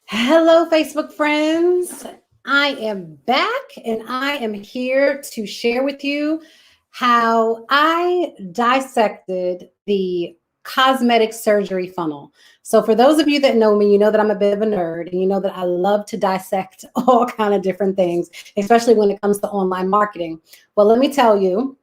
Hello, Facebook friends. I am back and I am here to share with you how I dissected the cosmetic surgery funnel. So for those of you that know me, you know that I'm a bit of a nerd and you know that I love to dissect all kind of different things, especially when it comes to online marketing. Well, let me tell you,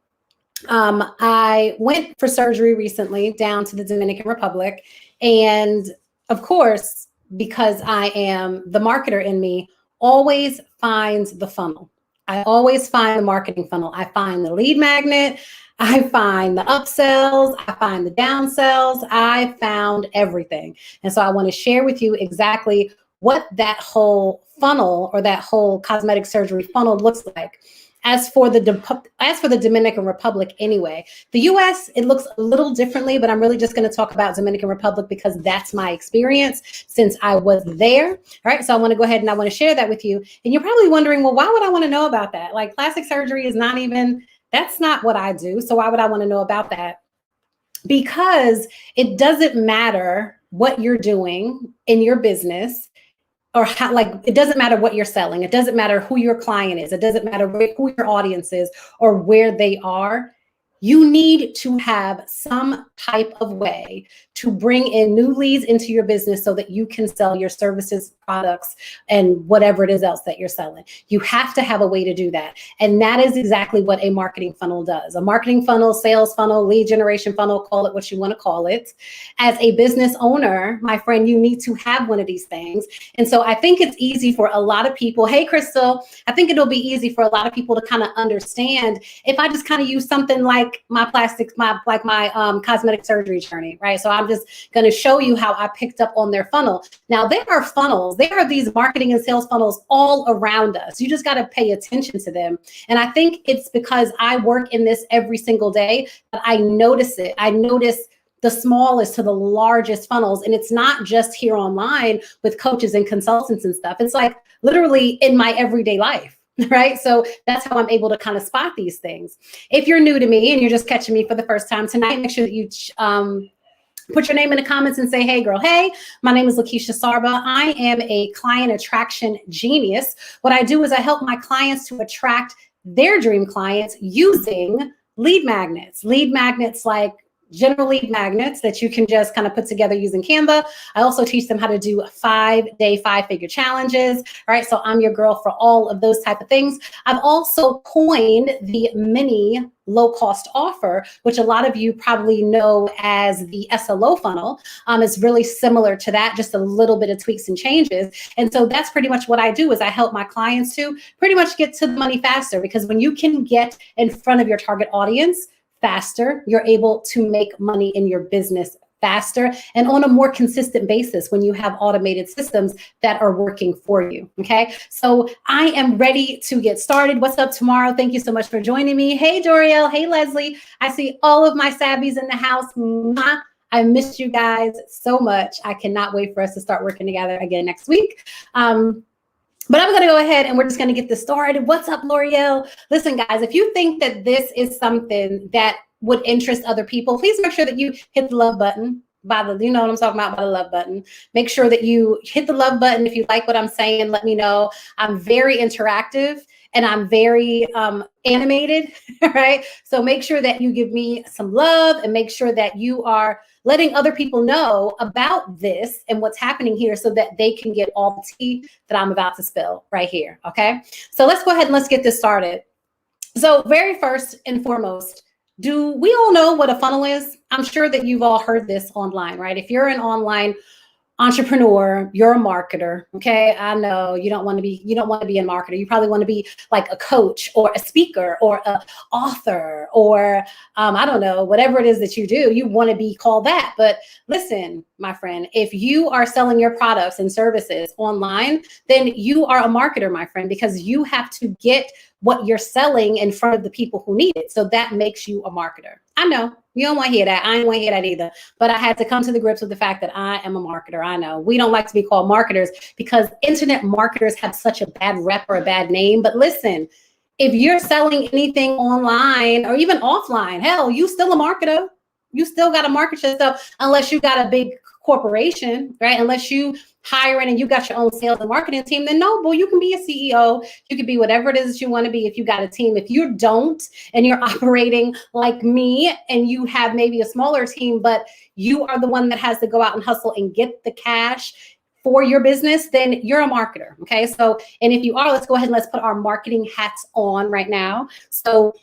I went for surgery recently down to the Dominican Republic. And of course, because I am the marketer in me, always finds the funnel. I always find the marketing funnel. I find the lead magnet. I find the upsells. I find the downsells. I found everything. And so I want to share with you exactly what that whole funnel or that whole cosmetic surgery funnel looks like. As for the Dominican Republic anyway, the US, it looks a little differently, but I'm really just going to talk about Dominican Republic because that's my experience since I was there. All right, so I want to go ahead and I want to share that with you. And you're probably wondering, well, why would I want to know about that? Like plastic surgery is not even, that's not what I do. So why would I want to know about that? Because it doesn't matter what you're doing in your business or how, like, it doesn't matter what you're selling. It doesn't matter who your client is. It doesn't matter who your audience is or where they are. You need to have some type of way to bring in new leads into your business so that you can sell your services, products, and whatever it is else that you're selling. You have to have a way to do that. And that is exactly what a marketing funnel does. A marketing funnel, sales funnel, lead generation funnel, call it what you want to call it. As a business owner, my friend, you need to have one of these things. And so I think it's easy for a lot of people. Hey, Crystal, I think it'll be easy for a lot of people to kind of understand if I just kind of use something like my cosmetic surgery journey, right? So I'm just going to show you how I picked up on their funnel. Now there are funnels, there are these marketing and sales funnels all around us. You just got to pay attention to them. And I think it's because I work in this every single day that I notice it. I notice the smallest to the largest funnels. And it's not just here online with coaches and consultants and stuff. It's like literally in my everyday life. Right. So that's how I'm able to kind of spot these things. If you're new to me and you're just catching me for the first time tonight, make sure that you put your name in the comments and say, hey, girl, hey, my name is Lakeisha Sarba. I am a client attraction genius. What I do is I help my clients to attract their dream clients using lead magnets like general lead magnets that you can just kind of put together using Canva. I also teach them how to do 5-day, 5-figure challenges. All right, so I'm your girl for all of those type of things. I've also coined the mini low-cost offer, which a lot of you probably know as the SLO funnel. It's really similar to that, just a little bit of tweaks and changes. And so that's pretty much what I do is I help my clients to pretty much get to the money faster, because when you can get in front of your target audience faster, you're able to make money in your business faster and on a more consistent basis when you have automated systems that are working for you. Okay, so I am ready to get started. What's up tomorrow? Thank you so much for joining me. Hey, Doriel. Hey, Leslie. I see all of my Sabbies in the house. Mwah. I missed you guys so much. I cannot wait for us to start working together again next week. But I'm going to go ahead and we're just going to get this started. What's up, L'Oreal? Listen, guys, if you think that this is something that would interest other people, please make sure that you hit the love button you know what I'm talking about, by the love button. Make sure that you hit the love button. If you like what I'm saying, let me know. I'm very interactive and I'm very animated, right? So make sure that you give me some love and make sure that you are letting other people know about this and what's happening here so that they can get all the tea that I'm about to spill right here, okay? So let's go ahead and let's get this started. So very first and foremost, do we all know what a funnel is? I'm sure that you've all heard this online, right? If you're an online entrepreneur, you're a marketer. Okay. I know you don't want to be a marketer. You probably want to be like a coach or a speaker or an author or I don't know, whatever it is that you do, you want to be called that. But listen, my friend, if you are selling your products and services online, then you are a marketer, my friend, because you have to get what you're selling in front of the people who need it. So that makes you a marketer. I know you don't want to hear that. I don't want to hear that either. But I had to come to the grips with the fact that I am a marketer. I know we don't like to be called marketers because internet marketers have such a bad rep or a bad name. But listen, if you're selling anything online or even offline, hell, you still a marketer. You still got to market yourself unless you got a big corporation, right? Unless you hiring and you got your own sales and marketing team, then no, well, you can be a CEO. You can be whatever it is that you want to be if you got a team. If you don't, and you're operating like me and you have maybe a smaller team, but you are the one that has to go out and hustle and get the cash for your business, then you're a marketer. Okay. So, and if you are, let's go ahead and let's put our marketing hats on right now. So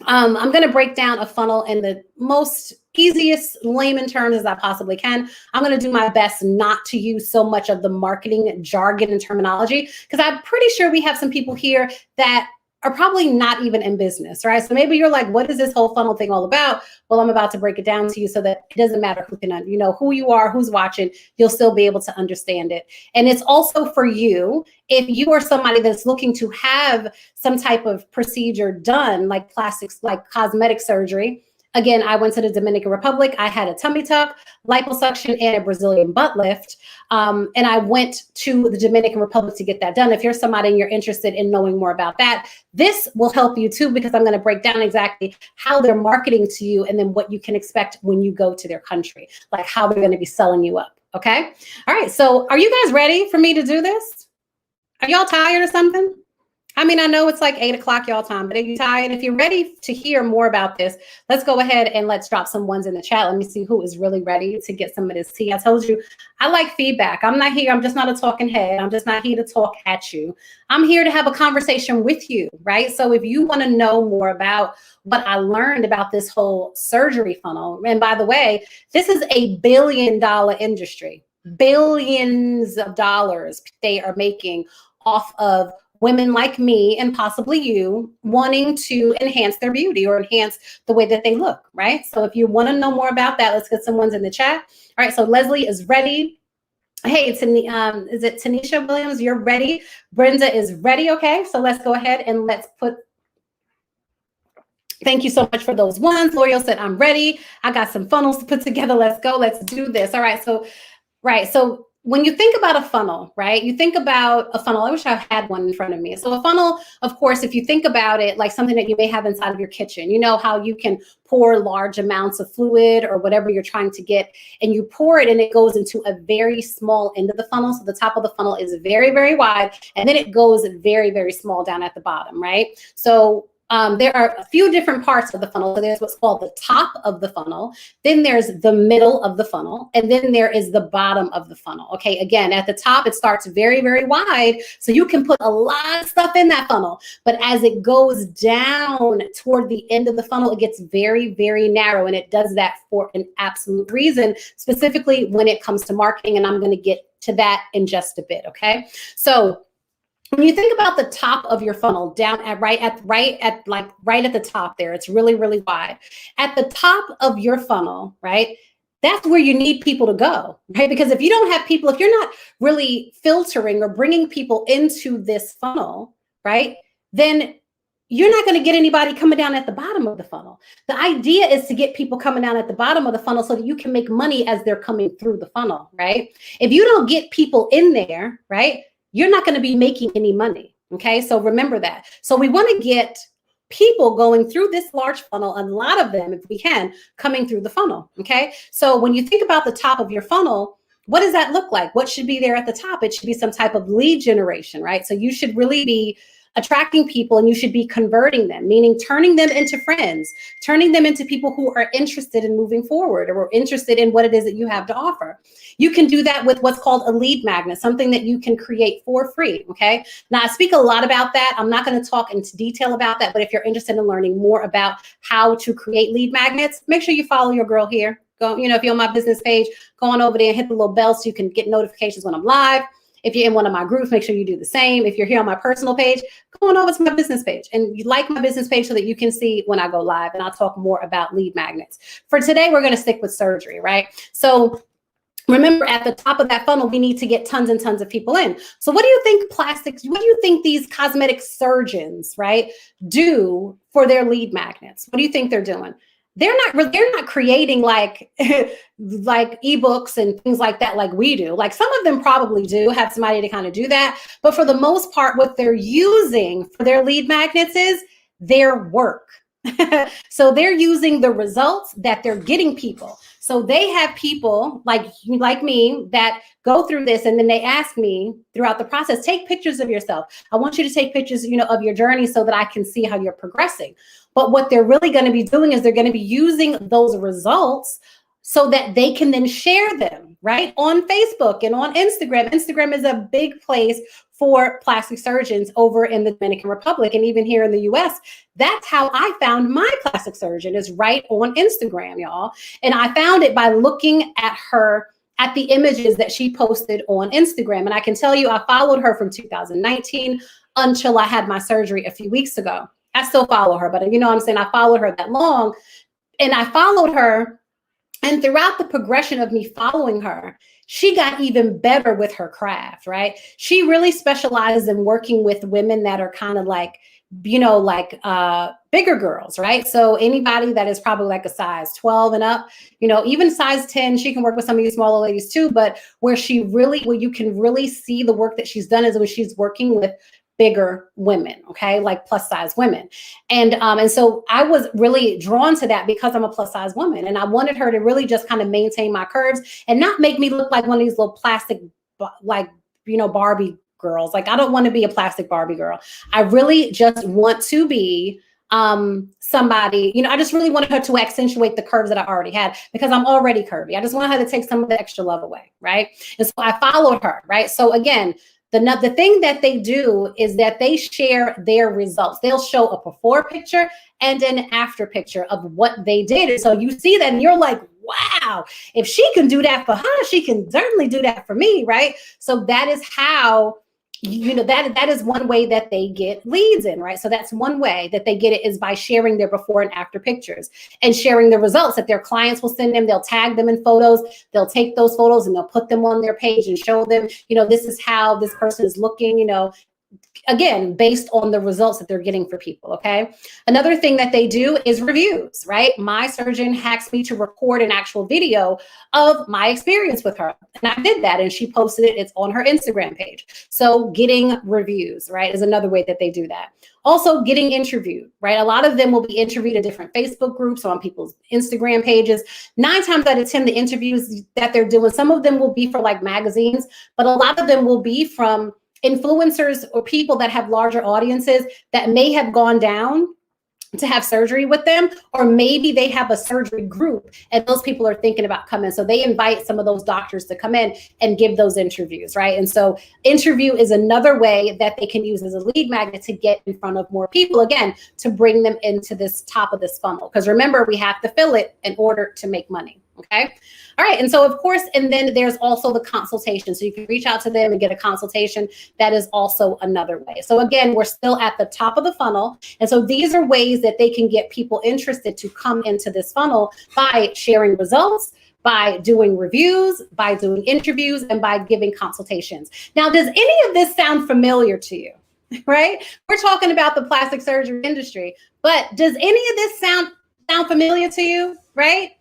I'm going to break down a funnel in the most easiest layman terms as I possibly can. I'm going to do my best not to use so much of the marketing jargon and terminology, because I'm pretty sure we have some people here that are probably not even in business, right? So maybe you're like, what is this whole funnel thing all about? Well, I'm about to break it down to you so that it doesn't matter who can, you know, who you are, who's watching, you'll still be able to understand it. And it's also for you, if you are somebody that's looking to have some type of procedure done, like plastics, like cosmetic surgery. Again, I went to the Dominican Republic. I had a tummy tuck, liposuction, and a Brazilian butt lift. And I went to the Dominican Republic to get that done. If you're somebody and you're interested in knowing more about that, this will help you too, because I'm going to break down exactly how they're marketing to you and then what you can expect when you go to their country, like how they're going to be selling you up. Okay. All right. So are you guys ready for me to do this? Are y'all tired or something? I mean, I know it's like 8 o'clock y'all time, but if you're tired, if you're ready to hear more about this, let's go ahead and let's drop some ones in the chat. Let me see who is really ready to get some of this tea. I told you, I like feedback. I'm not here. I'm just not a talking head. I'm just not here to talk at you. I'm here to have a conversation with you, right? So if you want to know more about what I learned about this whole surgery funnel, and by the way, this is a $1 billion industry, billions of dollars they are making off of women like me and possibly you wanting to enhance their beauty or enhance the way that they look, right? So if you want to know more about that, let's get some ones in the chat. All right, so Leslie is ready. Hey, is it Tanisha Williams? You're ready. Brenda is ready. Okay, so let's go ahead and let's put. Thank you so much for those ones. L'Oreal said, I'm ready. I got some funnels to put together. Let's go. Let's do this. All right, so when you think about a funnel, right? You think about a funnel. I wish I had one in front of me. So a funnel, of course, if you think about it like something that you may have inside of your kitchen, you know how you can pour large amounts of fluid or whatever you're trying to get, and you pour it and it goes into a very small end of the funnel. So the top of the funnel is very, very wide, and then it goes very, very small down at the bottom, right? So there are a few different parts of the funnel. So there's what's called the top of the funnel. Then there's the middle of the funnel. And then there is the bottom of the funnel. Okay, again, at the top, it starts very, very wide. So you can put a lot of stuff in that funnel. But as it goes down toward the end of the funnel, it gets very, very narrow. And it does that for an absolute reason, specifically when it comes to marketing. And I'm going to get to that in just a bit. Okay, so when you think about the top of your funnel down at right at the top there, it's really, really wide. At the top of your funnel, right? That's where you need people to go, right? Because if you don't have people, if you're not really filtering or bringing people into this funnel, right? Then you're not going to get anybody coming down at the bottom of the funnel. The idea is to get people coming down at the bottom of the funnel so that you can make money as they're coming through the funnel, right? If you don't get people in there, right? You're not going to be making any money. Okay, so remember that. So we want to get people going through this large funnel, a lot of them, if we can, coming through the funnel. Okay, so when you think about the top of your funnel, what does that look like? What should be there at the top? It should be some type of lead generation, right? So you should really be attracting people, and you should be converting them, meaning turning them into friends, turning them into people who are interested in moving forward or interested in what it is that you have to offer. You can do that with what's called a lead magnet, something that you can create for free. Okay. Now I speak a lot about that. I'm not going to talk into detail about that, but if you're interested in learning more about how to create lead magnets, make sure you follow your girl here. Go, you know, if you're on my business page, go on over there and hit the little bell so you can get notifications when I'm live. If you're in one of my groups, make sure you do the same. If you're here on my personal page, go on over to my business page and you like my business page so that you can see when I go live, and I'll talk more about lead magnets. For today, we're going to stick with surgery, right? So remember, at the top of that funnel, we need to get tons and tons of people in. So what do you think what do you think these cosmetic surgeons, right, do for their lead magnets? What do you think they're doing? They're not creating like ebooks and things like that like we do. Like some of them probably do have somebody to kind of do that. But for the most part, what they're using for their lead magnets is their work. So they're using the results that they're getting people. So they have people like me that go through this, and then they ask me throughout the process, take pictures of yourself. I want you to take pictures, of your journey so that I can see how you're progressing. But what they're really going to be doing is they're going to be using those results so that they can then share them, right? On Facebook and on Instagram. Instagram is a big place for plastic surgeons over in the Dominican Republic, and even here in the US. That's how I found my plastic surgeon, is right on Instagram, y'all. And I found it by looking at the images that she posted on Instagram. And I can tell you, I followed her from 2019 until I had my surgery a few weeks ago. I still follow her, but you know what I'm saying? I followed her that long, and I followed her. And throughout the progression of me following her, she got even better with her craft, right? She really specializes in working with women that are kind of like, bigger girls, right? So anybody that is probably like a size 12 and up, even size 10, she can work with some of these smaller ladies too. But where you can really see the work that she's done is when she's working with bigger women, okay, like plus size women. And so I was really drawn to that because I'm a plus size woman, and I wanted her to really just kind of maintain my curves and not make me look like one of these little plastic, Barbie girls. Like, I don't want to be a plastic Barbie girl. I really just want to be somebody, I just really wanted her to accentuate the curves that I already had, because I'm already curvy. I just wanted her to take some of the extra love away, right? And so I followed her, right? So again, the thing that they do is that they share their results. They'll show a before picture and an after picture of what they did. And so you see that and you're like, wow, if she can do that for her, she can certainly do that for me, right? So that is how, that is one way that they get leads in, right? So that's one way that they get it, is by sharing their before and after pictures and sharing the results that their clients will send them. They'll tag them in photos. They'll take those photos and they'll put them on their page and show them, this is how this person is looking, again, based on the results that they're getting for people, okay? Another thing that they do is reviews, right? My surgeon asked me to record an actual video of my experience with her. And I did that, and she posted it. It's on her Instagram page. So getting reviews, right, is another way that they do that. Also getting interviewed, right? A lot of them will be interviewed in different Facebook groups or on people's Instagram pages. 9 times out of 10, the interviews that they're doing, some of them will be for like magazines, but a lot of them will be from influencers or people that have larger audiences that may have gone down to have surgery with them, or maybe they have a surgery group and those people are thinking about coming. So they invite some of those doctors to come in and give those interviews, right? And so interview is another way that they can use as a lead magnet to get in front of more people, again, to bring them into this top of this funnel. Because remember, we have to fill it in order to make money. Okay. All right. And so, of course, and then there's also the consultation. So you can reach out to them and get a consultation. That is also another way. So again, we're still at the top of the funnel. And so these are ways that they can get people interested to come into this funnel by sharing results, by doing reviews, by doing interviews, and by giving consultations. Now, does any of this sound familiar to you? Right? We're talking about the plastic surgery industry, but does any of this sound familiar to you? Right?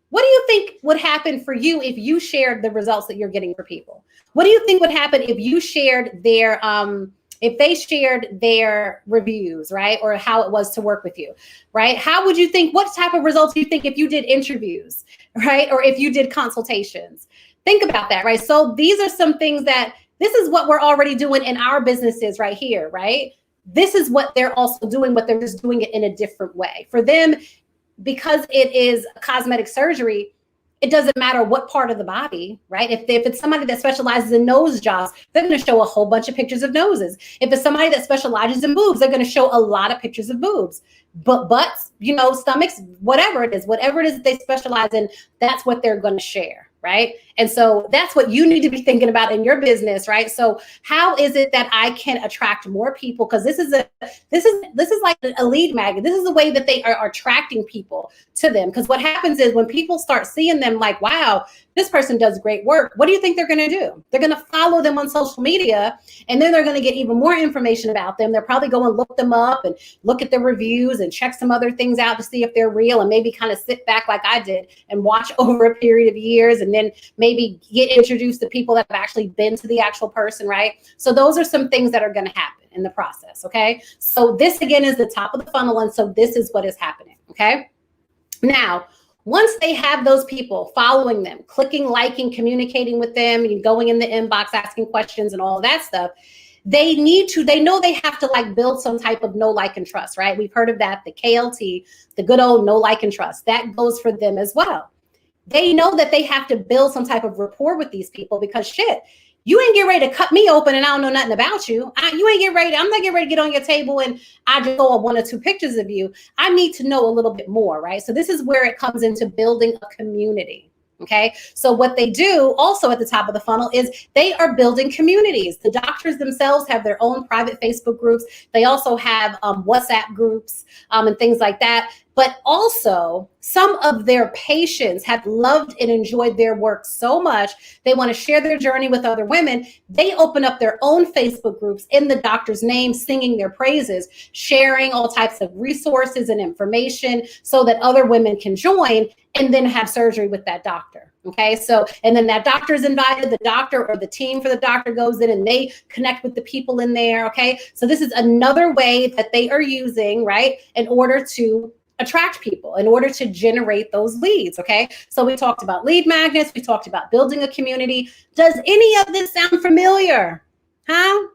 What do you think would happen for you if you shared the results that you're getting for people? What do you think would happen if you shared if they shared their reviews, right? Or how it was to work with you, right? How would you think, what type of results do you think if you did interviews, right? Or if you did consultations? Think about that, right? So these are some things this is what we're already doing in our businesses right here, right? This is what they're also doing, but they're just doing it in a different way. For them, because it is cosmetic surgery, it doesn't matter what part of the body, right? If it's somebody that specializes in nose jobs, they're going to show a whole bunch of pictures of noses. If it's somebody that specializes in boobs, they're going to show a lot of pictures of boobs. But butts, stomachs, whatever it is that they specialize in, that's what they're going to share, right? And so that's what you need to be thinking about in your business, right? So how is it that I can attract more people? Because this is like a lead magnet. This is the way that they are attracting people to them. Because what happens is when people start seeing them like, wow, this person does great work, what do you think they're going to do? They're going to follow them on social media, and then they're going to get even more information about them. They're probably going to look them up and look at the reviews and check some other things out to see if they're real, and maybe kind of sit back like I did and watch over a period of years, and then maybe get introduced to people that have actually been to the actual person, right? So those are some things that are going to happen in the process, okay? So this, again, is the top of the funnel, and so this is what is happening, okay? Now, Once they have those people following them, clicking, liking, communicating with them, and going in the inbox, asking questions and all of that stuff, they know they have to like build some type of know, like, and trust, right? We've heard of that, the KLT, the good old know, like, and trust. That goes for them as well. They know that they have to build some type of rapport with these people because shit, you ain't get ready to cut me open and I don't know nothing about you. You ain't get ready. I'm not getting ready to get on your table and I just go on 1 or 2 pictures of you. I need to know a little bit more, right? So this is where it comes into building a community. Okay. So what they do also at the top of the funnel is they are building communities. The doctors themselves have their own private Facebook groups. They also have WhatsApp groups and things like that. But also some of their patients have loved and enjoyed their work so much. They want to share their journey with other women. They open up their own Facebook groups in the doctor's name, singing their praises, sharing all types of resources and information so that other women can join and then have surgery with that doctor. Okay, so, and then that doctor is invited, the doctor or the team for the doctor goes in and they connect with the people in there. Okay, so this is another way that they are using, right, in order to attract people, in order to generate those leads. Okay, so we talked about lead magnets, we talked about building a community. Does any of this sound familiar? Huh?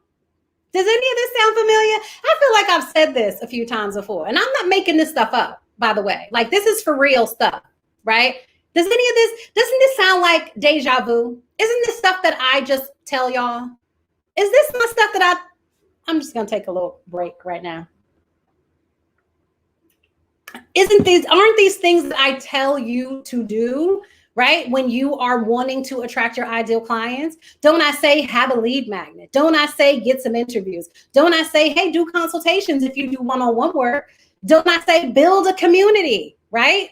Does any of this sound familiar? I feel like I've said this a few times before, and I'm not making this stuff up, by the way. Like, this is for real stuff, right? Doesn't this sound like deja vu? Isn't this stuff that I just tell y'all? Is this my stuff that I'm just gonna take a little break right now. Aren't these things that I tell you to do, right? When you are wanting to attract your ideal clients? Don't I say have a lead magnet? Don't I say get some interviews? Don't I say, hey, do consultations if you do one-on-one work? Don't I say build a community, right?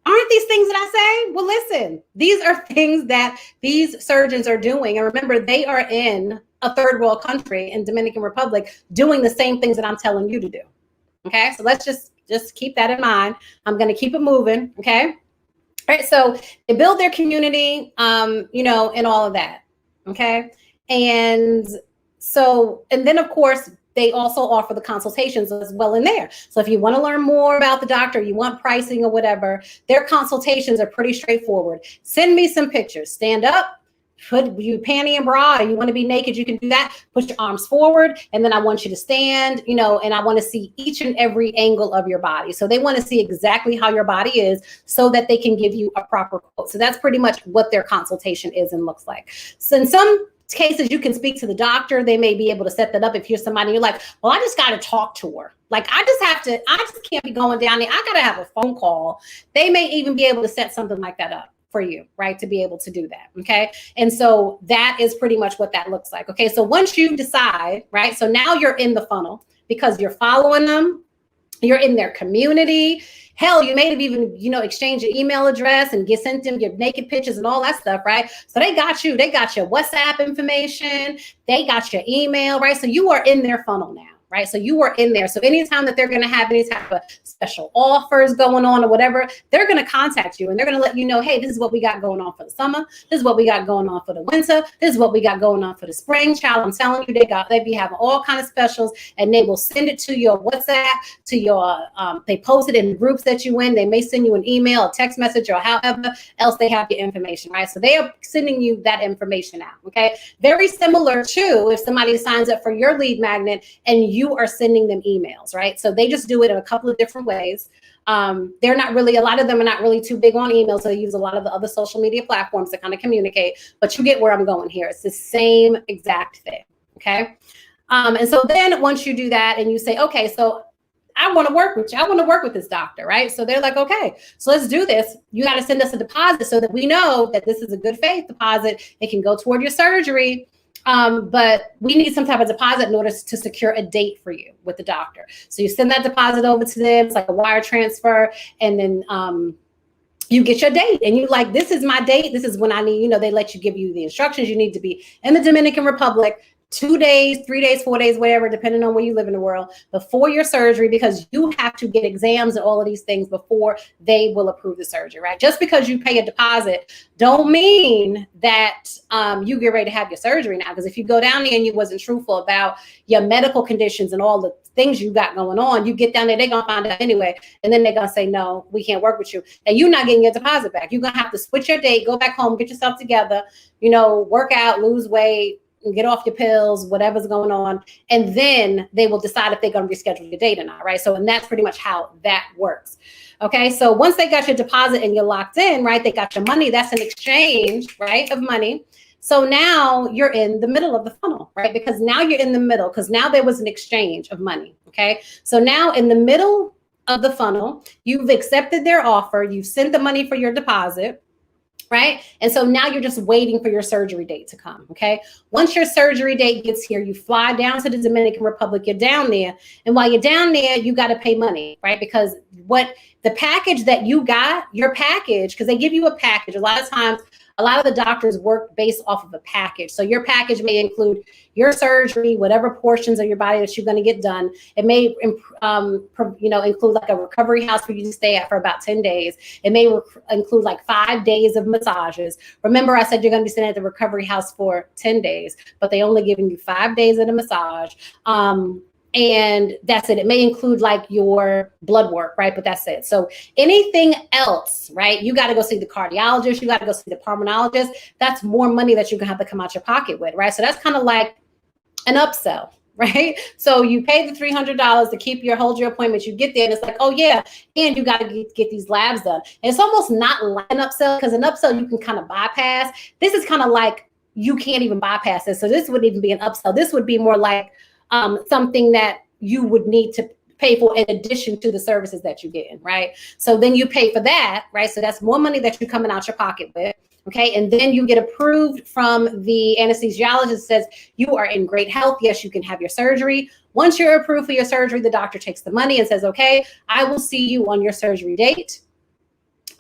Aren't these things that I say? Well, listen, these are things that these surgeons are doing. And remember, they are in a third world country in Dominican Republic doing the same things that I'm telling you to do. Okay, so let's just keep that in mind. I'm going to keep it moving. Okay. All right. So they build their community, and all of that. Okay. And so, and then of course, they also offer the consultations as well in there. So if you want to learn more about the doctor, you want pricing or whatever, their consultations are pretty straightforward. Send me some pictures, stand up, put you panty and bra, you want to be naked, you can do that. Put your arms forward, and then I want you to stand, and I want to see each and every angle of your body. So they want to see exactly how your body is so that they can give you a proper quote. So that's pretty much what their consultation is and looks like. So in some cases, you can speak to the doctor. They may be able to set that up. If you're somebody, you're like, well, I just got to talk to her. Like, I just can't be going down there. I got to have a phone call. They may even be able to set something like that up for you, right, to be able to do that. Okay. And so that is pretty much what that looks like. Okay. So once you decide, right, so now you're in the funnel because you're following them, you're in their community. Hell, you may have even, exchanged your email address and sent them your naked pictures and all that stuff, right? So they got you. They got your WhatsApp information. They got your email, right? So you are in their funnel now, right? So you are in there. So anytime that they're going to have any type of special offers going on or whatever, they're going to contact you and they're going to let you know, hey, this is what we got going on for the summer. This is what we got going on for the winter. This is what we got going on for the spring. Child, I'm telling you, they be having all kind of specials, and they will send it to your WhatsApp, to your, they post it in groups that you in. They may send you an email, a text message, or however else they have your information, right? So they are sending you that information out, okay? Very similar to if somebody signs up for your lead magnet and you are sending them emails, right? So they just do it in a couple of different ways. They're not really, a lot of them are not really too big on emails. So they use a lot of the other social media platforms to kind of communicate, but you get where I'm going here. It's the same exact thing, okay? And so then once you do that and you say, okay, so I want to work with you. I want to work with this doctor, right? So they're like, okay, so let's do this. You got to send us a deposit so that we know that this is a good faith deposit. It can go toward your surgery. But we need some type of deposit in order to secure a date for you with the doctor. So you send that deposit over to them. It's like a wire transfer. And then you get your date and you're like, this is my date. This is when I need, they let you give you the instructions. You need to be in the Dominican Republic 2 days, 3 days, 4 days, whatever, depending on where you live in the world, before your surgery, because you have to get exams and all of these things before they will approve the surgery, right? Just because you pay a deposit don't mean that you get ready to have your surgery now. Because if you go down there and you wasn't truthful about your medical conditions and all the things you got going on, you get down there, they're going to find out anyway. And then they're going to say, no, we can't work with you. And you're not getting your deposit back. You're going to have to switch your date, go back home, get yourself together, work out, lose weight, get off your pills, whatever's going on. And then they will decide if they're going to reschedule your date or not, right? So, and that's pretty much how that works. Okay, so once they got your deposit and you're locked in, right, they got your money, that's an exchange, right, of money. So now you're in the middle of the funnel, right? Because now you're in the middle, because now there was an exchange of money, okay? So now in the middle of the funnel, you've accepted their offer, you've sent the money for your deposit, right? And so now you're just waiting for your surgery date to come, okay? Once your surgery date gets here, you fly down to the Dominican Republic, you're down there. And while you're down there, you got to pay money, right? Because what the package that you got, your package, because they give you a package. A lot of times, a lot of the doctors work based off of a package. So your package may include your surgery, whatever portions of your body that you're going to get done. It may, include like a recovery house for you to stay at for about 10 days. It may include like 5 days of massages. Remember, I said you're going to be staying at the recovery house for 10 days, but they only giving you 5 days of the massage. And that's it. It may include like your blood work, right? But that's it. So anything else, right? You got to go see the cardiologist. You got to go see the pulmonologist. That's more money that you're going to have to come out your pocket with, right? So that's kind of like an upsell, right? So you pay the $300 to hold your appointment. You get there and it's like, oh yeah. And you got to get these labs done. And it's almost not like an upsell, because an upsell you can kind of bypass. This is kind of like, you can't even bypass it. So this wouldn't even be an upsell. This would be more like, something that you would need to pay for in addition to the services that you get, right? So then you pay for that, right? So that's more money that you're coming out your pocket with, okay? And then you get approved from the anesthesiologist, says you are in great health. Yes, you can have your surgery. Once you're approved for your surgery, the doctor takes the money and says, okay, I will see you on your surgery date.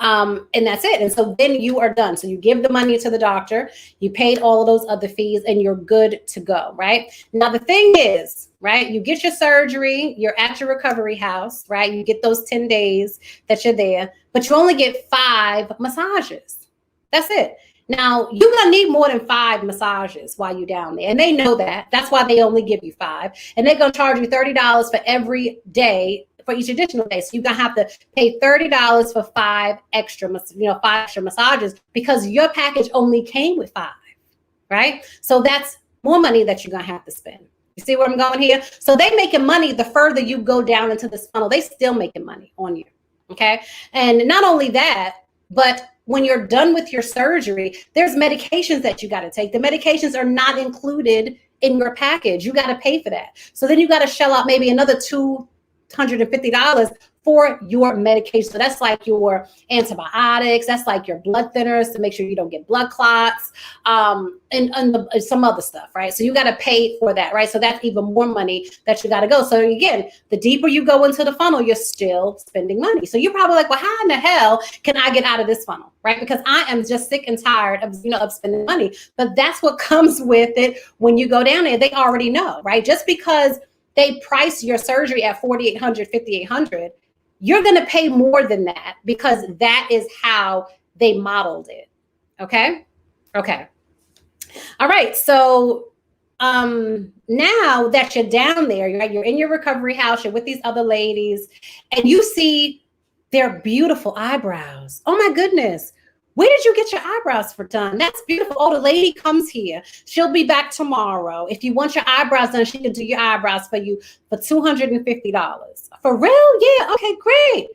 And that's it. And so then you are done. So you give the money to the doctor, you paid all of those other fees, and you're good to go, right? Now, the thing is, right, you get your surgery, you're at your recovery house, right? You get those 10 days that you're there, but you only get 5 massages. That's it. Now, you're going to need more than 5 massages while you're down there. And they know that. That's why they only give you 5. And they're going to charge you $30 for every day for each additional day. So you're going to have to pay $30 for 5 extra massages, because your package only came with 5, right? So that's more money that you're going to have to spend. You see where I'm going here? So they making money the further you go down into this funnel. They still making money on you, okay? And not only that, but when you're done with your surgery, there's medications that you got to take. The medications are not included in your package. You got to pay for that. So then you got to shell out maybe another $250 for your medication. So that's like your antibiotics, that's like your blood thinners to make sure you don't get blood clots, and some other stuff, right? So you got to pay for that, right? So that's even more money that you got to go. So again, the deeper you go into the funnel, you're still spending money. So you're probably like, well, how in the hell can I get out of this funnel, right? Because I am just sick and tired of spending money. But that's what comes with it when you go down there. They already know, right? Just because they price your surgery at $4,800, $5,800, you're going to pay more than that, because that is how they modeled it. Okay. Okay. All right. So now that you're down there, you're in your recovery house, you're with these other ladies, and you see their beautiful eyebrows. Oh my goodness. Where did you get your eyebrows done? That's beautiful. Oh, the lady comes here. She'll be back tomorrow. If you want your eyebrows done, she can do your eyebrows for you for $250. For real? Yeah. Okay, great.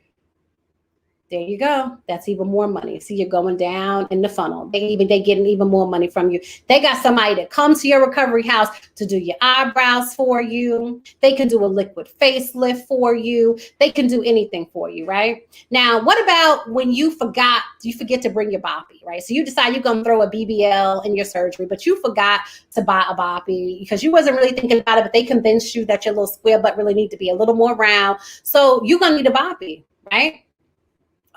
There you go. That's even more money. See, you're going down in the funnel. They getting even more money from you. They got somebody that comes to your recovery house to do your eyebrows for you. They can do a liquid facelift for you. They can do anything for you, right? Now, what about when you forget to bring your boppy, right? So you decide you're going to throw a BBL in your surgery, but you forgot to buy a boppy because you wasn't really thinking about it, but they convinced you that your little square butt really need to be a little more round. So you're going to need a boppy, right?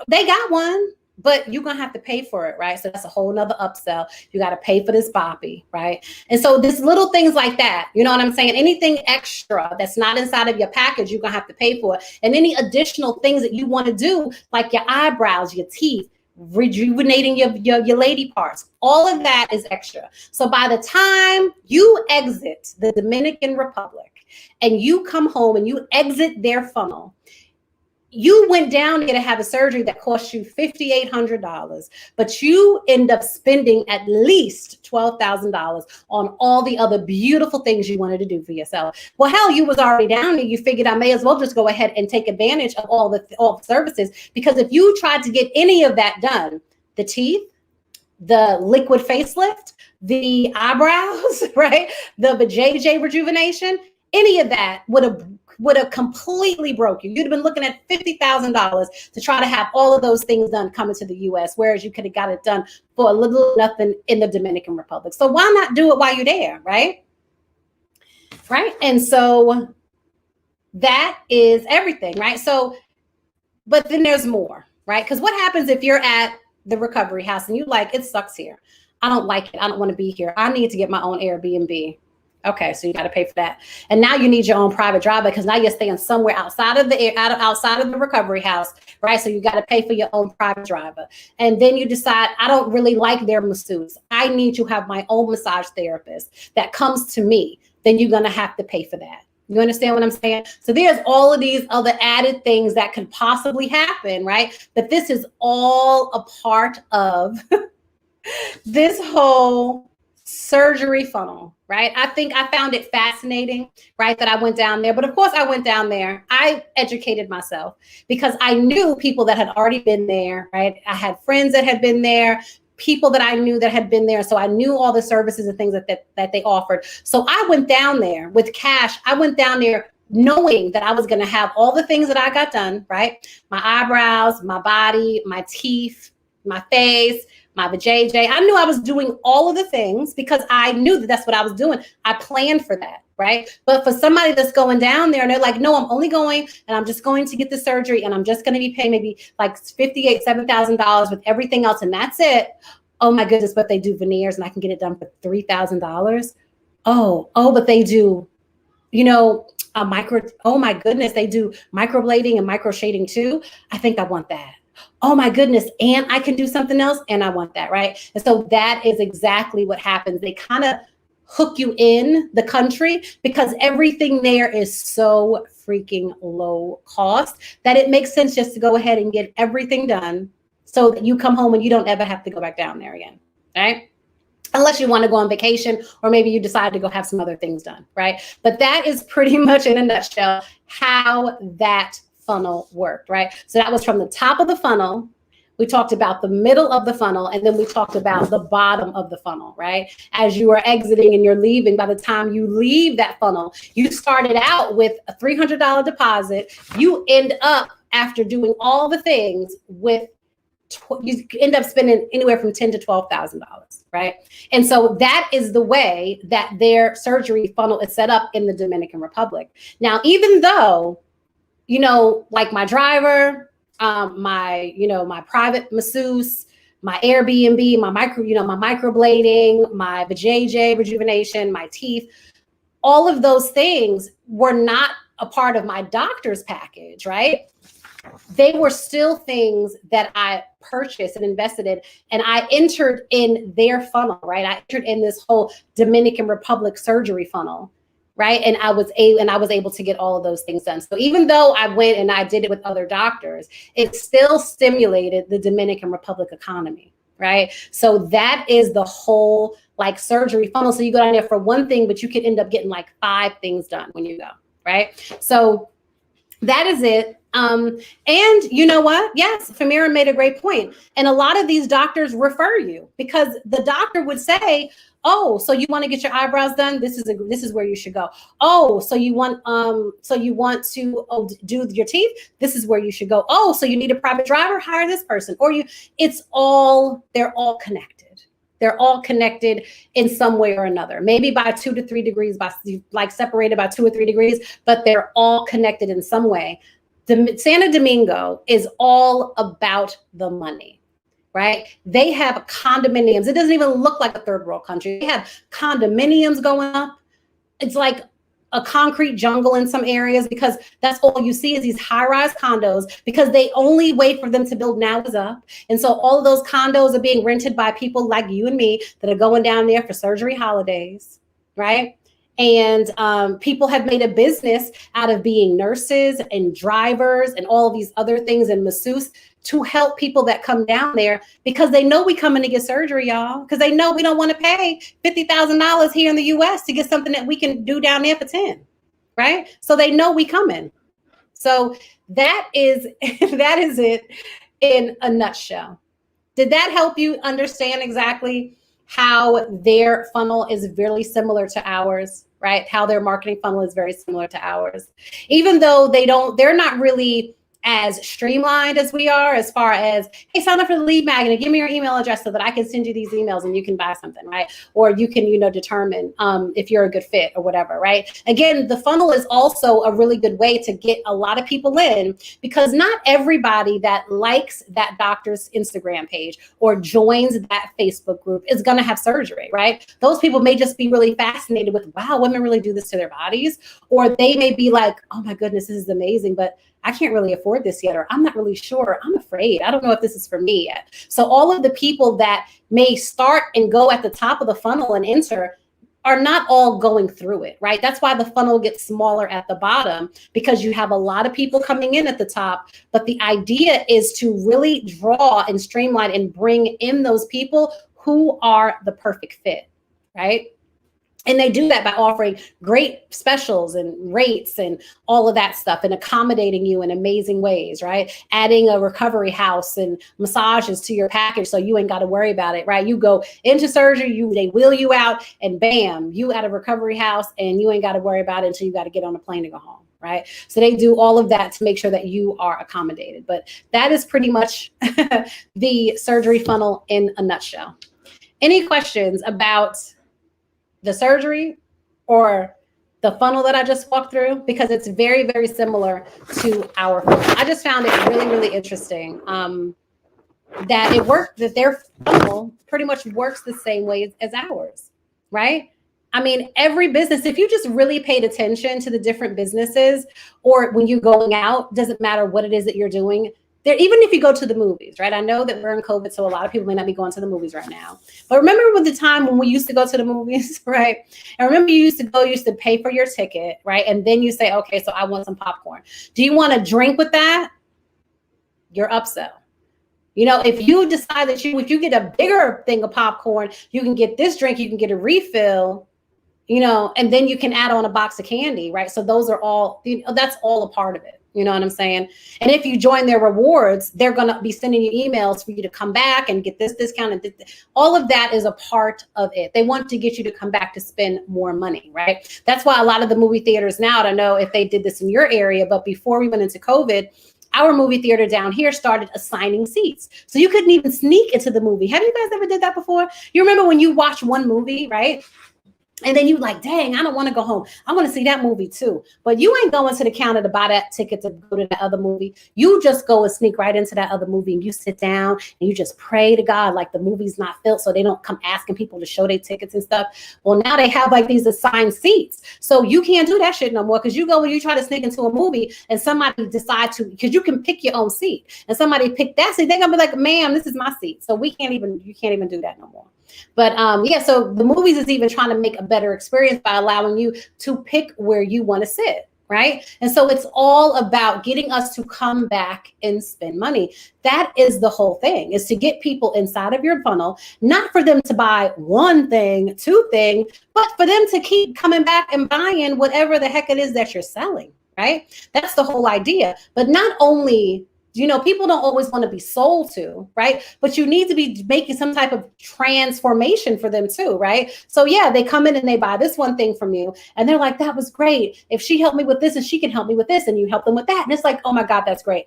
They got one. but you're gonna have to pay for it, right? So that's a whole nother upsell. You got to pay for this boppy, right? And so this little things like that, you know what I'm saying? Anything extra that's not inside of your package, you're gonna have to pay for it. And any additional things that you want to do, like your eyebrows, your teeth, rejuvenating your lady parts, all of that is extra. So by the time you exit the Dominican Republic and you come home and you exit their funnel, you went down there to have a surgery that cost you $5,800, but you end up spending at least $12,000 on all the other beautiful things you wanted to do for yourself. Well, hell, you was already down there. You figured I may as well just go ahead and take advantage of all the services, because if you tried to get any of that done, the teeth, the liquid facelift, the eyebrows, right, the JJ rejuvenation, any of that would have completely broke you. You'd have been looking at $50,000 to try to have all of those things done coming to the US, whereas you could have got it done for a little nothing in the Dominican Republic. So why not do it while you're there, right? Right? And so that is everything, right? So, but then there's more, right? Because what happens if you're at the recovery house and you like, it sucks here. I don't like it. I don't want to be here. I need to get my own Airbnb. Okay, so you got to pay for that, and now you need your own private driver because now you're staying somewhere outside of the recovery house, right? So you got to pay for your own private driver, and then you decide, I don't really like their masseuse. I need to have my own massage therapist that comes to me. Then you're gonna have to pay for that. You understand what I'm saying? So there's all of these other added things that could possibly happen, right? But this is all a part of this whole surgery funnel, right? I think I found it fascinating, right, that I went down there. But of course I went down there. I educated myself because I knew people that had already been there, right? I had friends that had been there, people that I knew that had been there. So I knew all the services and things that they offered. So I went down there with cash. I went down there knowing that I was going to have all the things that I got done, right? My eyebrows, my body, my teeth, my face, my vajayjay. I knew I was doing all of the things because I knew that that's what I was doing. I planned for that, right? But for somebody that's going down there and they're like, no, I'm only going and I'm just going to get the surgery and I'm just going to be paying maybe like $7,000 with everything else and that's it. Oh my goodness, but they do veneers and I can get it done for $3,000. Oh, but they do, oh my goodness, they do microblading and micro shading too. I think I want that. Oh my goodness, and I can do something else and I want that, right? And so that is exactly what happens. They kind of hook you in the country because everything there is so freaking low cost that it makes sense just to go ahead and get everything done so that you come home and you don't ever have to go back down there again, right? Unless you want to go on vacation or maybe you decide to go have some other things done, right? But that is pretty much in a nutshell how that funnel worked, right? So that was from the top of the funnel. We talked about the middle of the funnel, and then we talked about the bottom of the funnel, right? As you are exiting and you're leaving, by the time you leave that funnel, you started out with a $300 deposit. You end up, after doing all the things, with you end up spending anywhere from $10,000 to $12,000, right? And so that is the way that their surgery funnel is set up in the Dominican Republic. Now, even though, like my driver, my private masseuse, my Airbnb, my microblading, my vajayjay rejuvenation, my teeth, all of those things were not a part of my doctor's package, right? They were still things that I purchased and invested in, and I entered in their funnel, right? I entered in this whole Dominican Republic surgery funnel, right? And I was able to get all of those things done. So even though I went and I did it with other doctors, it still stimulated the Dominican Republic economy, right? So that is the whole like surgery funnel. So you go down there for one thing, but you could end up getting like 5 things done when you go, right? So that is it. And you know what? Yes, Famira made a great point. And a lot of these doctors refer you because the doctor would say, oh, so you want to get your eyebrows done? This is where you should go. Oh, so you want to do your teeth? This is where you should go. Oh, so you need a private driver? Hire this person. Or they're all connected. They're all connected in some way or another, maybe by 2 to 3 degrees, separated by 2 or 3 degrees, but they're all connected in some way. The Santo Domingo is all about the money. right? They have condominiums. It doesn't even look like a third world country. They have condominiums going up. It's like a concrete jungle in some areas because that's all you see is these high-rise condos because they only wait for them to build now is up. And so all of those condos are being rented by people like you and me that are going down there for surgery holidays, right? And people have made a business out of being nurses and drivers and all of these other things and masseuse to help people that come down there because they know we coming to get surgery, y'all, because they know we don't want to pay $50,000 here in the US to get something that we can do down there for 10, right? So they know we coming. So that is it in a nutshell. Did that help you understand exactly how their funnel is really similar to ours, right? How their marketing funnel is very similar to ours, even though they're not really as streamlined as we are, as far as, hey, sign up for the lead magnet, give me your email address so that I can send you these emails and you can buy something, right? Or you can, determine if you're a good fit or whatever, right? Again, the funnel is also a really good way to get a lot of people in because not everybody that likes that doctor's Instagram page or joins that Facebook group is going to have surgery, right? Those people may just be really fascinated with, wow, women really do this to their bodies. Or they may be like, oh my goodness, this is amazing, but I can't really afford this yet, or I'm not really sure. I'm afraid. I don't know if this is for me yet. So all of the people that may start and go at the top of the funnel and enter are not all going through it, right? That's why the funnel gets smaller at the bottom because you have a lot of people coming in at the top. But the idea is to really draw and streamline and bring in those people who are the perfect fit, right? And they do that by offering great specials and rates and all of that stuff and accommodating you in amazing ways, right? Adding a recovery house and massages to your package so you ain't got to worry about it, right? You go into surgery, they wheel you out and bam, you at a recovery house and you ain't got to worry about it until you got to get on a plane to go home, right? So they do all of that to make sure that you are accommodated. But that is pretty much the surgery funnel in a nutshell. Any questions about the surgery or the funnel that I just walked through? Because it's very, very similar to our funnel. I just found it really, really interesting that that their funnel pretty much works the same way as ours, right? I mean, every business, if you just really paid attention to the different businesses or when you're going out, doesn't matter what it is that you're doing, there, even if you go to the movies, right? I know that we're in COVID, so a lot of people may not be going to the movies right now. But remember with the time when we used to go to the movies, right? And remember you used to pay for your ticket, right? And then you say, okay, so I want some popcorn. Do you want to drink with that? You're upsell. If you decide that if you get a bigger thing of popcorn, you can get this drink, you can get a refill, and then you can add on a box of candy, right? So those are all, that's all a part of it. You know what I'm saying? And if you join their rewards, they're going to be sending you emails for you to come back and get this discount. And all of that is a part of it. They want to get you to come back to spend more money, right? That's why a lot of the movie theaters now, I don't know if they did this in your area, but before we went into COVID, our movie theater down here started assigning seats. So you couldn't even sneak into the movie. Have you guys ever did that before? You remember when you watch one movie, right? And then you like, dang, I don't want to go home. I want to see that movie too. But you ain't going to the counter to buy that ticket to go to that other movie. You just go and sneak right into that other movie and you sit down and you just pray to God like the movie's not filled so they don't come asking people to show their tickets and stuff. Well, now they have like these assigned seats. So you can't do that shit no more because you go when you try to sneak into a movie and somebody decide to, because you can pick your own seat and somebody pick that seat, they're going to be like, ma'am, this is my seat. So you can't even do that no more. But yeah, so the movies is even trying to make a better experience by allowing you to pick where you want to sit, right? And so it's all about getting us to come back and spend money. That is the whole thing, is to get people inside of your funnel, not for them to buy one thing, two things, but for them to keep coming back and buying whatever the heck it is that you're selling, right? That's the whole idea. But not only people don't always want to be sold to, right? But you need to be making some type of transformation for them too, right? So yeah, they come in and they buy this one thing from you and they're like, that was great. If she helped me with this and she can help me with this and you help them with that. And it's like, oh my God, that's great.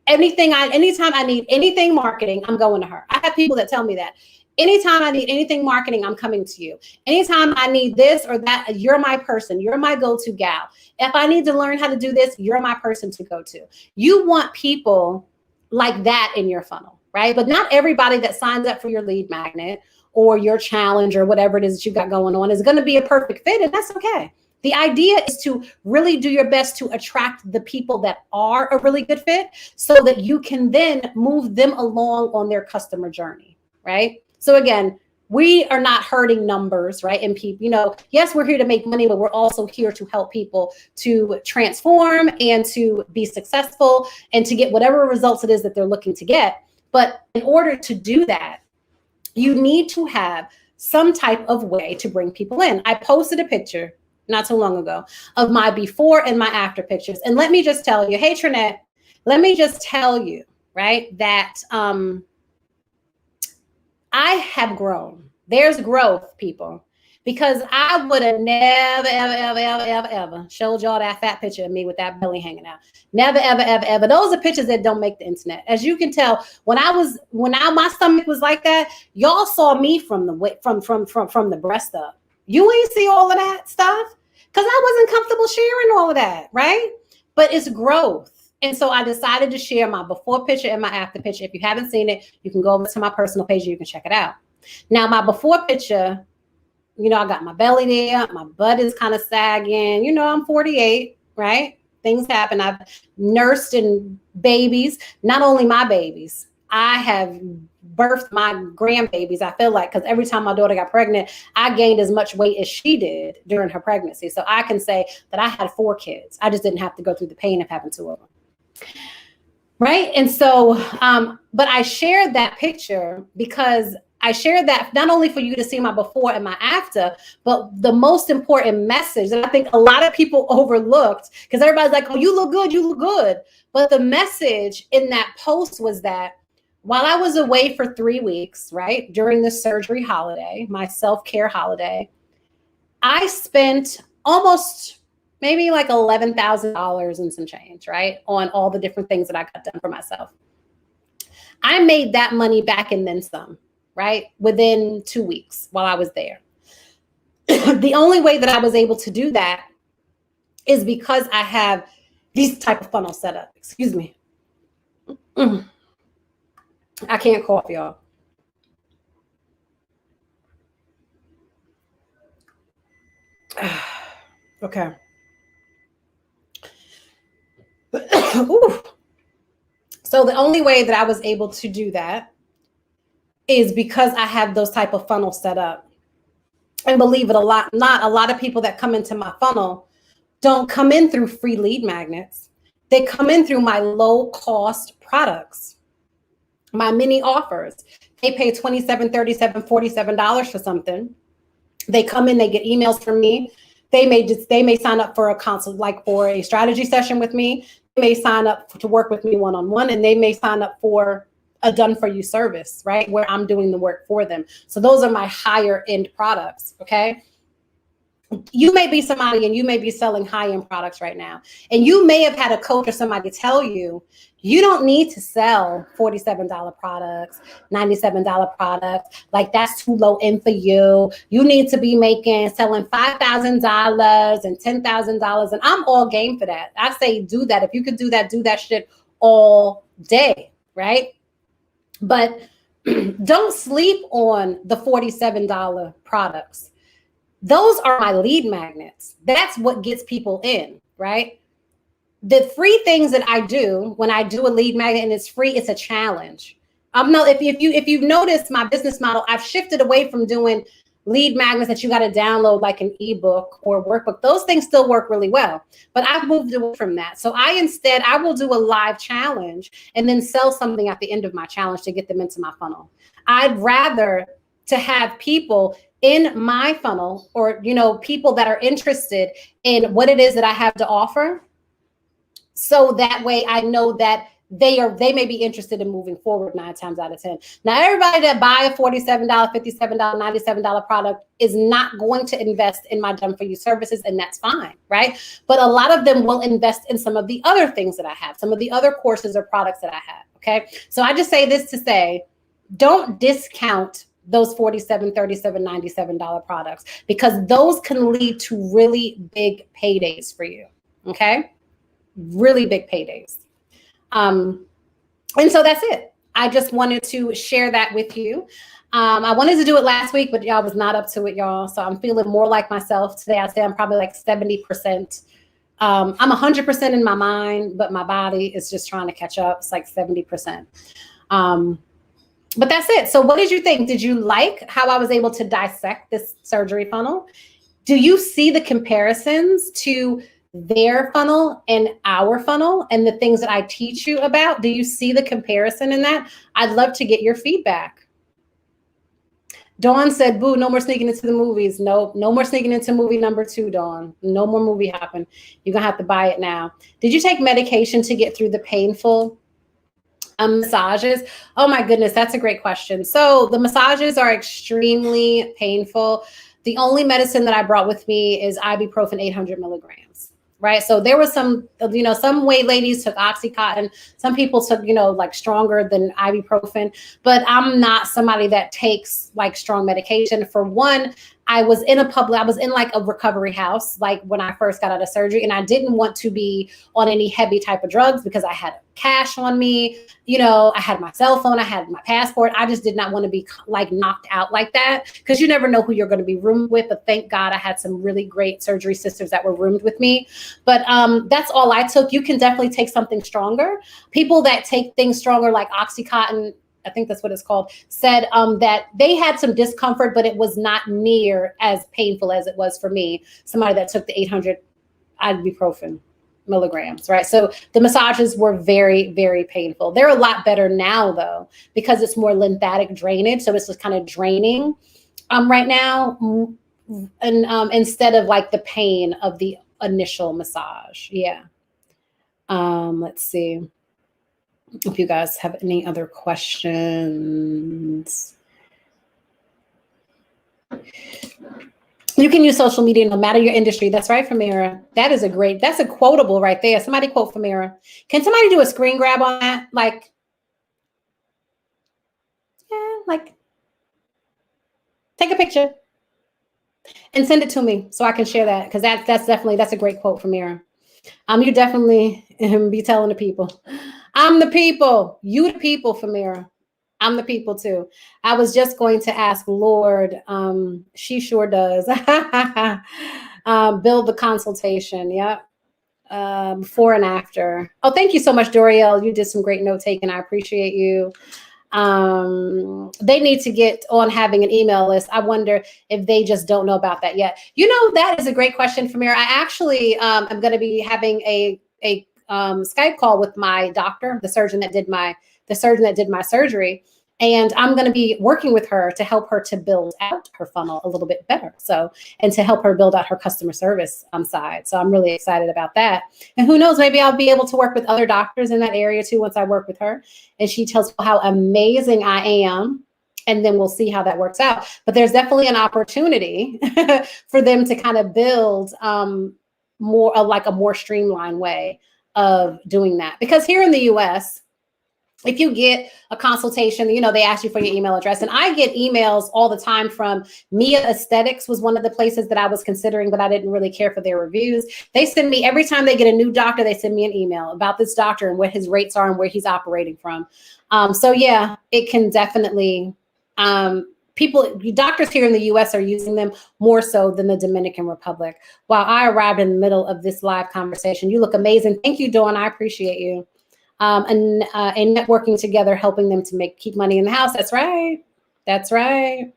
Anytime I need anything marketing, I'm going to her. I have people that tell me that. Anytime I need anything marketing, I'm coming to you. Anytime I need this or that, you're my person. You're my go-to gal. If I need to learn how to do this, you're my person to go to. You want people like that in your funnel, right? But not everybody that signs up for your lead magnet or your challenge or whatever it is that you got going on is going to be a perfect fit, and that's okay. The idea is to really do your best to attract the people that are a really good fit so that you can then move them along on their customer journey, right? So again, we are not hurting numbers, right? And people, yes, we're here to make money, but we're also here to help people to transform and to be successful and to get whatever results it is that they're looking to get. But in order to do that, you need to have some type of way to bring people in. I posted a picture not so long ago of my before and my after pictures. And let me just tell you, hey, Trinette, let me just tell you, right, that I have grown. There's growth, people, because I would have never, ever showed y'all that fat picture of me with that belly hanging out. Never, ever. Those are pictures that don't make the internet. As you can tell, when my stomach was like that, y'all saw me from the breast up. You ain't see all of that stuff because I wasn't comfortable sharing all of that, right? But it's growth. And so I decided to share my before picture and my after picture. If you haven't seen it, you can go over to my personal page and you can check it out. Now, my before picture, I got my belly there. My butt is kind of sagging. I'm 48, right? Things happen. I've nursed in babies, not only my babies. I have birthed my grandbabies, I feel like, because every time my daughter got pregnant, I gained as much weight as she did during her pregnancy. So I can say that I had 4 kids. I just didn't have to go through the pain of having 2 of them. Right. And so, but I shared that picture because I shared that not only for you to see my before and my after, but the most important message that I think a lot of people overlooked, because everybody's like, oh, you look good, you look good. But the message in that post was that while I was away for 3 weeks, right, during the surgery holiday, my self-care holiday, I spent almost maybe like $11,000 and some change, right, on all the different things that I got done for myself. I made that money back and then some, right, within 2 weeks while I was there. The only way that I was able to do that is because I have these type of funnels set up. Excuse me. I can't cough, y'all. Okay. Ooh. So the only way that I was able to do that is because I have those type of funnels set up. And believe it or not, a lot of people that come into my funnel don't come in through free lead magnets. They come in through my low cost products, my mini offers. They pay $27, $37, $47 for something. They come in, they get emails from me. They may sign up for a consult, like for a strategy session with me. They may sign up to work with me one-on-one, and they may sign up for a done for you service, right, where I'm doing the work for them. So those are my higher end products. Okay. You may be somebody and you may be selling high-end products right now. And you may have had a coach or somebody tell you, you don't need to sell $47 products, $97 products. Like, that's too low end for you. You need to be selling $5,000 and $10,000. And I'm all game for that. I say, do that. If you could do that shit all day, right? But don't sleep on the $47 products. Those are my lead magnets. That's what gets people in, right? The free things that I do when I do a lead magnet and it's free, it's a challenge. If you've noticed my business model, I've shifted away from doing lead magnets that you got to download like an ebook or workbook. Those things still work really well, but I've moved away from that. So I will do a live challenge and then sell something at the end of my challenge to get them into my funnel. I'd rather to have people in my funnel, or people that are interested in what it is that I have to offer, so that way I know that they may be interested in moving forward 9 times out of 10. Now, everybody that buy a $47, $57, $97 product is not going to invest in my done for you services, and that's fine, right? But a lot of them will invest in some of the other things that I have, some of the other courses or products that I have. Okay, so I just say this to say, don't discount those $47, $37, $97 products, because those can lead to really big paydays for you. Okay, really big paydays. And so that's it. I just wanted to share that with you. I wanted to do it last week, but y'all was not up to it, y'all. So I'm feeling more like myself today. I'd say I'm probably like 70%. I'm 100% in my mind, but my body is just trying to catch up. It's like 70%. But that's it. So what did you think? Did you like how I was able to dissect this surgery funnel? Do you see the comparisons to their funnel and our funnel and the things that I teach you about? Do you see the comparison in that? I'd love to get your feedback. Dawn said, boo, no more sneaking into the movies. No more sneaking into movie number 2, Dawn. No more movie hopping. You're going to have to buy it now. Did you take medication to get through the painful massages? Oh my goodness, that's a great question. So the massages are extremely painful. The only medicine that I brought with me is ibuprofen 800 milligrams. Right. So there was some, some weight ladies took Oxycontin. Some people took, like stronger than ibuprofen. But I'm not somebody that takes like strong medication. For one, I was in like a recovery house, like when I first got out of surgery, and I didn't want to be on any heavy type of drugs because I had cash on me. I had my cell phone, I had my passport. I just did not want to be like knocked out like that because you never know who you're going to be roomed with. But thank God I had some really great surgery sisters that were roomed with me. But that's all I took. You can definitely take something stronger. People that take things stronger like Oxycontin, I think that's what it's called, said that they had some discomfort, but it was not near as painful as it was for me, somebody that took the 800 ibuprofen milligrams, right? So the massages were very, very painful. They're a lot better now, though, because it's more lymphatic drainage. So it's just kind of draining right now, and instead of like the pain of the initial massage. Yeah. Let's see if you guys have any other questions. You can use social media no matter your industry. That's right, Famira. That's a quotable right there. Somebody quote Famira. Can somebody do a screen grab on that? Like, take a picture and send it to me so I can share that, because that's a great quote from Mira. You definitely be telling the people, I'm the people, you the people, Famira. I'm the people too. I was just going to ask Lord, she sure does. Build the consultation, yeah. Before and after. Oh, thank you so much, Dorielle. You did some great note taking. I appreciate you. They need to get on having an email list. I wonder if they just don't know about that yet. That is a great question, Famir. I actually am going to be having a Skype call with my doctor, the surgeon that did my surgery. And I'm going to be working with her to help her to build out her funnel a little bit better. And to help her build out her customer service side. So I'm really excited about that. And who knows, maybe I'll be able to work with other doctors in that area too once I work with her. And she tells me how amazing I am. And then we'll see how that works out. But there's definitely an opportunity for them to kind of build more like a more streamlined way of doing that. Because here in the US, if you get a consultation, they ask you for your email address. And I get emails all the time from Mia Aesthetics was one of the places that I was considering, but I didn't really care for their reviews. They send me, every time they get a new doctor, they send me an email about this doctor and what his rates are and where he's operating from. So yeah, it can definitely, doctors here in the US are using them more so than the Dominican Republic. While I arrived in the middle of this live conversation, you look amazing. Thank you, Dawn. I appreciate you. And networking together, helping them to keep money in the house. That's right. That's right.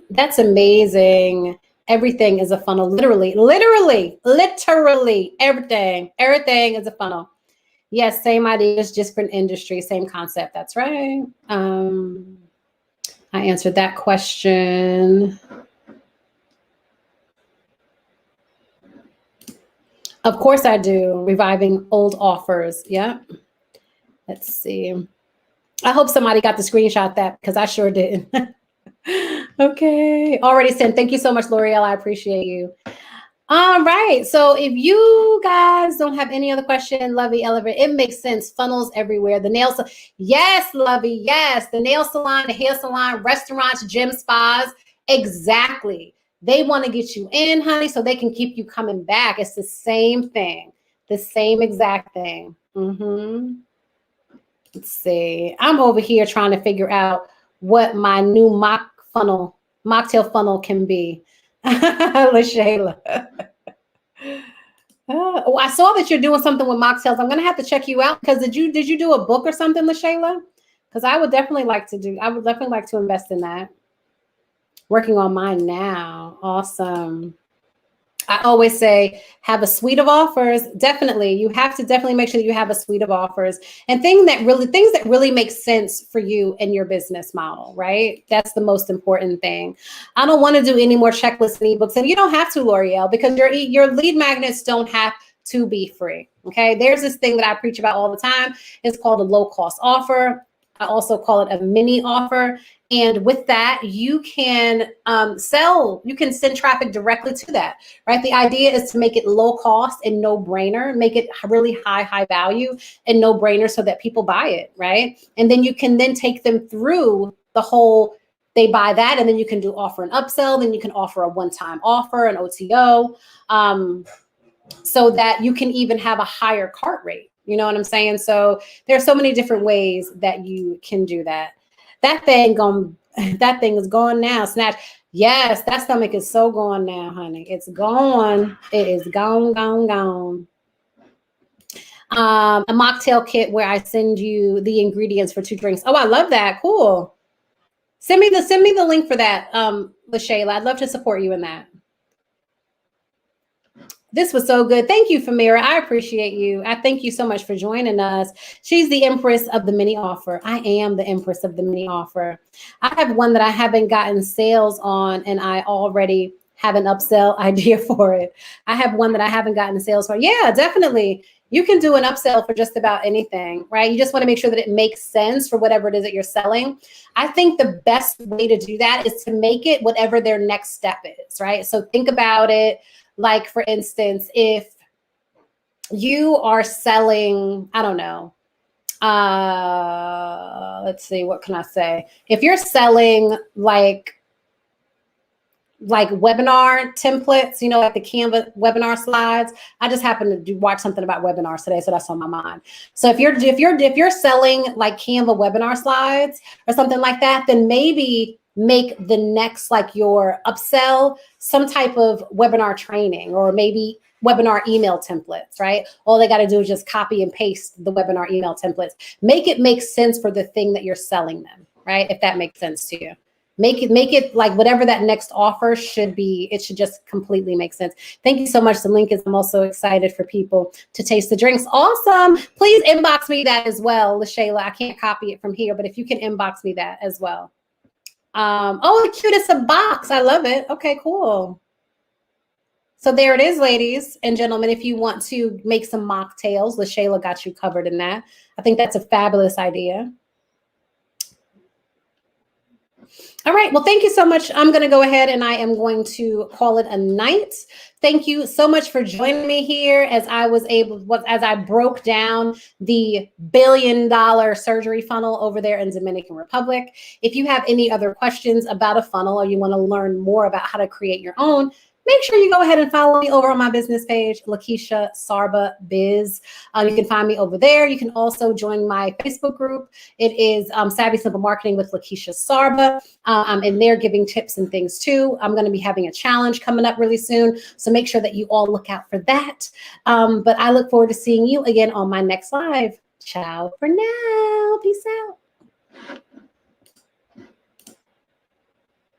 That's amazing. Everything is a funnel. Literally, everything is a funnel. Yes, same ideas, different industry, same concept. That's right. I answered that question. Of course I do. Reviving old offers. Yeah. Let's see. I hope somebody got the screenshot that, because I sure didn't. Okay. Already sent. Thank you so much, L'Oreal. I appreciate you. All right. So if you guys don't have any other question, Lovey Elevator, it makes sense. Funnels everywhere. The nail salon. Yes, Lovey. Yes. The nail salon, the hair salon, restaurants, gym, spas. Exactly. They want to get you in, honey, so they can keep you coming back. It's the same thing, the same exact thing. Mm-hmm. Let's see. I'm over here trying to figure out what my new mocktail funnel can be. LaShayla. Oh, I saw that you're doing something with mocktails. I'm gonna have to check you out because did you do a book or something, LaShayla? Because I would definitely like to invest in that. Working on mine now. Awesome. I always say have a suite of offers. Definitely. You have to definitely make sure that you have a suite of offers and things that really make sense for you and your business model, right? That's the most important thing. I don't want to do any more checklists and ebooks, and you don't have to, L'Oreal, because your lead magnets don't have to be free. Okay. There's this thing that I preach about all the time. It's called a low cost offer. I also call it a mini offer. And with that, you can you can send traffic directly to that, right? The idea is to make it low cost and no brainer, make it really high value and no brainer so that people buy it, right? And then you can then take them through the whole, they buy that, and then you can do offer and upsell, then you can offer a one-time offer, an OTO, so that you can even have a higher cart rate. You know what I'm saying? So there's so many different ways that you can do that. That thing is gone now. Snatch. Yes, that stomach is so gone now, honey. It's gone. It is gone. A mocktail kit where I send you the ingredients for 2 drinks. Oh, I love that. Cool. Send me the link for that, LaShayla. I'd love to support you in that. This was so good. Thank you, Famira. I appreciate you. I thank you so much for joining us. She's the empress of the mini offer. I am the empress of the mini offer. I have one that I haven't gotten sales on, and I already have an upsell idea for it. I have one that I haven't gotten sales for. Yeah, definitely. You can do an upsell for just about anything, right? You just want to make sure that it makes sense for whatever it is that you're selling. I think the best way to do that is to make it whatever their next step is, right? So think about it. Like, for instance, if you are selling, I don't know, let's see, what can I say? If you're selling like webinar templates, you know, like the Canva webinar slides. I just happened to watch something about webinars today, so that's on my mind. So if you're selling like Canva webinar slides or something like that, then maybe make the next, like, your upsell some type of webinar training, or maybe webinar email templates, right? All they got to do is just copy and paste the webinar email templates. Make it make sense for the thing that you're selling them, right? If that makes sense to you. Make it like whatever that next offer should be. It should just completely make sense. Thank you so much. The link is, I'm also excited for people to taste the drinks. Awesome. Please inbox me that as well, LaShayla. I can't copy it from here, but if you can inbox me that as well. Oh, the cutest a box. I love it. Okay, cool. So there it is, ladies and gentlemen. If you want to make some mocktails, LaShayla got you covered in that. I think that's a fabulous idea. All right. Well, thank you so much. I'm going to go ahead and I am going to call it a night. Thank you so much for joining me here as I broke down the $1 billion surgery funnel over there in Dominican Republic. If you have any other questions about a funnel, or you want to learn more about how to create your own, make sure you go ahead and follow me over on my business page, Lakeisha Sarba Biz. You can find me over there. You can also join my Facebook group. It is Savvy Simple Marketing with Lakeisha Sarba. I'm in there giving tips and things too. I'm going to be having a challenge coming up really soon, so make sure that you all look out for that. But I look forward to seeing you again on my next live. Ciao for now. Peace out.